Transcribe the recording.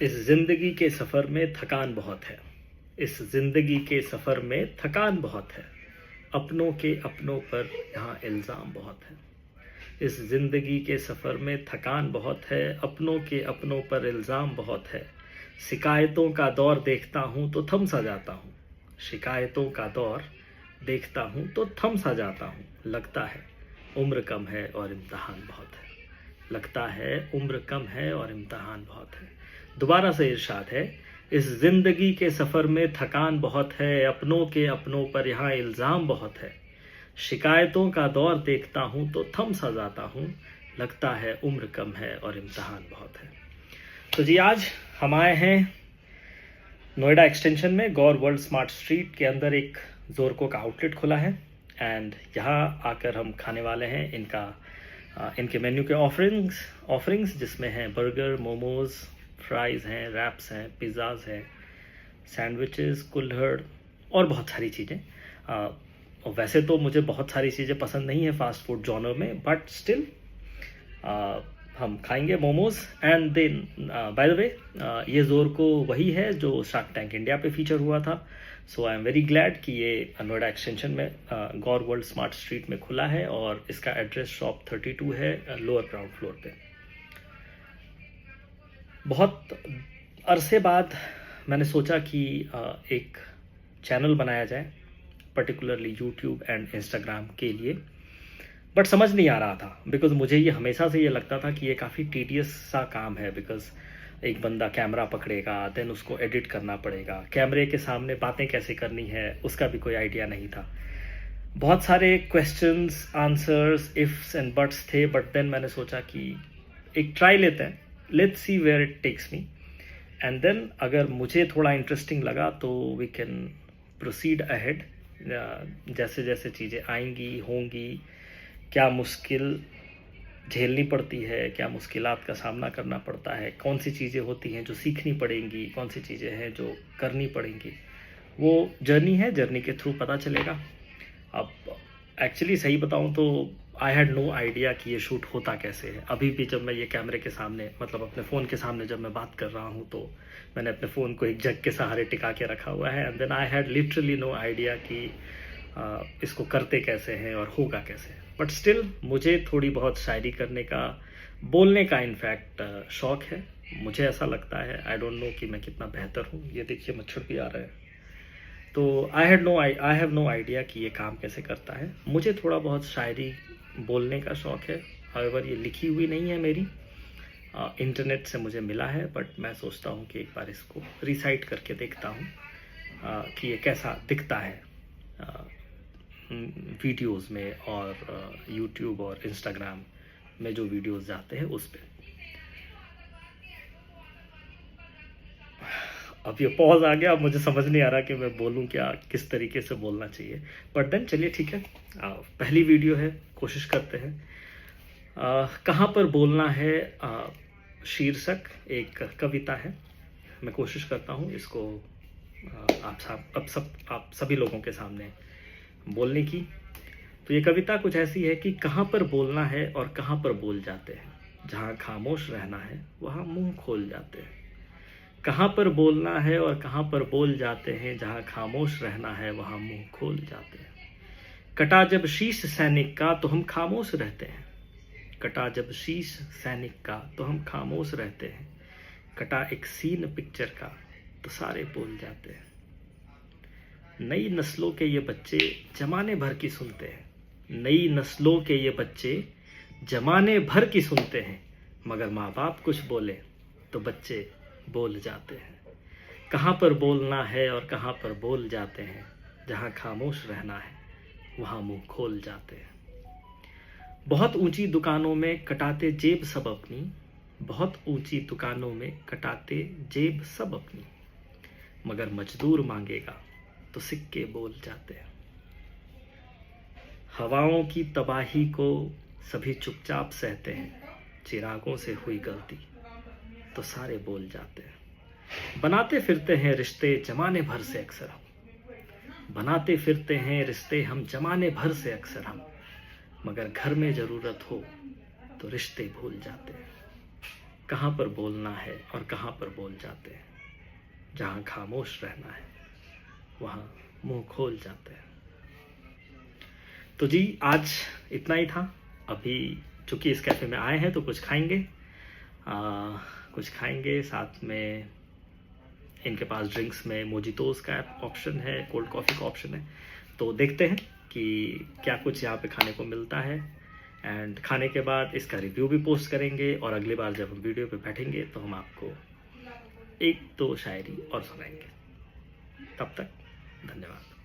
इस जिंदगी के सफ़र में थकान बहुत है। इस जिंदगी के सफ़र में थकान बहुत है। अपनों के अपनों पर यहाँ इल्ज़ाम बहुत है। इस जिंदगी के सफ़र में थकान बहुत है। अपनों के अपनों पर इल्ज़ाम बहुत है। शिकायतों का दौर देखता हूँ तो थम सा जाता हूँ। शिकायतों का दौर देखता हूँ तो थम सा जाता हूँ। लगता है उम्र कम है और इम्तहान बहुत है। लगता है उम्र कम है और इम्तहान बहुत है। दोबारा से इरशाद है, इस जिंदगी के सफ़र में थकान बहुत है। अपनों के अपनों पर यहाँ इल्ज़ाम बहुत है। शिकायतों का दौर देखता हूँ तो थम सा जाता हूँ। लगता है उम्र कम है और इम्तहान बहुत है। तो जी, आज हम आए हैं नोएडा एक्सटेंशन में गौर वर्ल्ड स्मार्ट स्ट्रीट के अंदर एक ज़ोरको का आउटलेट खुला है एंड यहाँ आकर हम खाने वाले हैं इनके मेन्यू के ऑफरिंग्स जिसमें हैं बर्गर, मोमोज़, फ्राइज़ हैं, रैप्स हैं, पिज़्ज़ाज़ हैं, सैंडविचेस, कुल्हड़ और बहुत सारी चीज़ें। और वैसे तो मुझे बहुत सारी चीज़ें पसंद नहीं है फास्ट फूड जॉनर में, बट स्टिल हम खाएंगे momos. And then by the way, ये ज़ोरको वही है जो शार्क टैंक इंडिया पे फीचर हुआ था। So I am very glad कि ये नोएडा एक्सटेंशन में गौर वर्ल्ड स्मार्ट स्ट्रीट में खुला है और इसका एड्रेस शॉप 32 है, लोअर ग्राउंड फ्लोर पे। बहुत अरसे बाद मैंने सोचा कि एक चैनल बनाया जाए पर्टिकुलरली यूट्यूब एंड इंस्टाग्राम के लिए, बट समझ नहीं आ रहा था बिकॉज मुझे ये हमेशा से ये लगता था कि ये काफ़ी टीडियस सा काम है। बिकॉज एक बंदा कैमरा पकड़ेगा, देन उसको एडिट करना पड़ेगा, कैमरे के सामने बातें कैसे करनी है उसका भी कोई आइडिया नहीं था। बहुत सारे questions, answers, ifs and buts थे, बट देन मैंने सोचा कि एक ट्राई लेते हैं, let's see where it takes me, and then अगर मुझे थोड़ा इंटरेस्टिंग लगा तो वी कैन प्रोसीड अहेड। जैसे जैसे चीज़ें आएंगी होंगी, क्या मुश्किल झेलनी पड़ती है, क्या मुश्किलात का सामना करना पड़ता है, कौन सी चीज़ें होती हैं जो सीखनी पड़ेंगी, कौन सी चीज़ें हैं जो करनी पड़ेंगी, वो जर्नी है, जर्नी के थ्रू पता चलेगा। अब एक्चुअली सही बताऊं तो आई हैड नो आइडिया कि ये शूट होता कैसे है। अभी भी जब मैं ये कैमरे के सामने, मतलब अपने फ़ोन के सामने जब मैं बात कर रहा हूँ तो मैंने अपने फ़ोन को एक जग के सहारे टिका के रखा हुआ है and then I had literally no idea कि इसको करते कैसे हैं और होगा कैसे। बट स्टिल मुझे थोड़ी बहुत शायरी करने का, बोलने का इनफैक्ट शौक़ है। मुझे ऐसा लगता है, आई डोंट नो कि मैं कितना बेहतर हूँ। ये देखिए मच्छर भी आ रहा है। तो आई हैव नो आइडिया कि ये काम कैसे करता है। मुझे थोड़ा बहुत शायरी बोलने का शौक़ है। हाउएवर ये लिखी हुई नहीं है मेरी, इंटरनेट से मुझे मिला है, बट मैं सोचता हूँ कि एक बार इसको रिसाइट करके देखता हूँ कि ये कैसा दिखता है वीडियोस में और यूट्यूब और इंस्टाग्राम में जो वीडियोस जाते हैं उस पर। अब ये पॉज आ गया, अब मुझे समझ नहीं आ रहा कि मैं बोलूं क्या, किस तरीके से बोलना चाहिए, बट देन चलिए ठीक है। पहली वीडियो है, कोशिश करते हैं। कहाँ पर बोलना है शीर्षक एक कविता है। मैं कोशिश करता हूँ इसको आप सभी लोगों के सामने बोलने की। तो ये कविता कुछ ऐसी है कि कहाँ पर बोलना है और कहाँ पर बोल जाते हैं, जहाँ खामोश रहना है वहाँ मुंह खोल जाते हैं। कहाँ पर बोलना है और कहाँ पर बोल जाते हैं, जहाँ खामोश रहना है वहाँ मुंह खोल जाते हैं। कटा जब शीश सैनिक का तो हम खामोश रहते हैं। कटा जब शीश सैनिक का तो हम खामोश रहते हैं। कटा एक सीन पिक्चर का तो सारे बोल जाते हैं। नई नस्लों के ये बच्चे जमाने भर की सुनते हैं। नई नस्लों के ये बच्चे जमाने भर की सुनते हैं, मगर माँ बाप कुछ बोले तो बच्चे बोल जाते हैं। कहाँ पर बोलना है और कहाँ पर बोल जाते हैं, जहाँ खामोश रहना है वहाँ मुंह खोल जाते हैं। बहुत ऊंची दुकानों में कटाते जेब सब अपनी, बहुत ऊंची दुकानों में कटाते जेब सब अपनी, मगर मजदूर मांगेगा तो सिक्के बोल जाते हैं। हवाओं की तबाही को सभी चुपचाप सहते हैं। चिरागों से हुई गलती तो सारे बोल जाते हैं। बनाते फिरते हैं रिश्ते जमाने भर से अक्सर हम। बनाते फिरते हैं रिश्ते हम जमाने भर से अक्सर हम, मगर घर में ज़रूरत हो तो रिश्ते भूल जाते हैं। कहाँ पर बोलना है और कहाँ पर बोल जाते हैं, जहाँ खामोश रहना है वहाँ मुंह खोल जाते हैं। तो जी आज इतना ही था। अभी चूंकि इस कैफ़े में आए हैं तो कुछ खाएंगे, कुछ खाएंगे साथ में। इनके पास ड्रिंक्स में मोजितोस का ऑप्शन है, कोल्ड कॉफ़ी का ऑप्शन है, तो देखते हैं कि क्या कुछ यहाँ पे खाने को मिलता है। एंड खाने के बाद इसका रिव्यू भी पोस्ट करेंगे और अगली बार जब हम वीडियो पे बैठेंगे तो हम आपको एक दो शायरी और सुनाएंगे। तब तक धन्यवाद।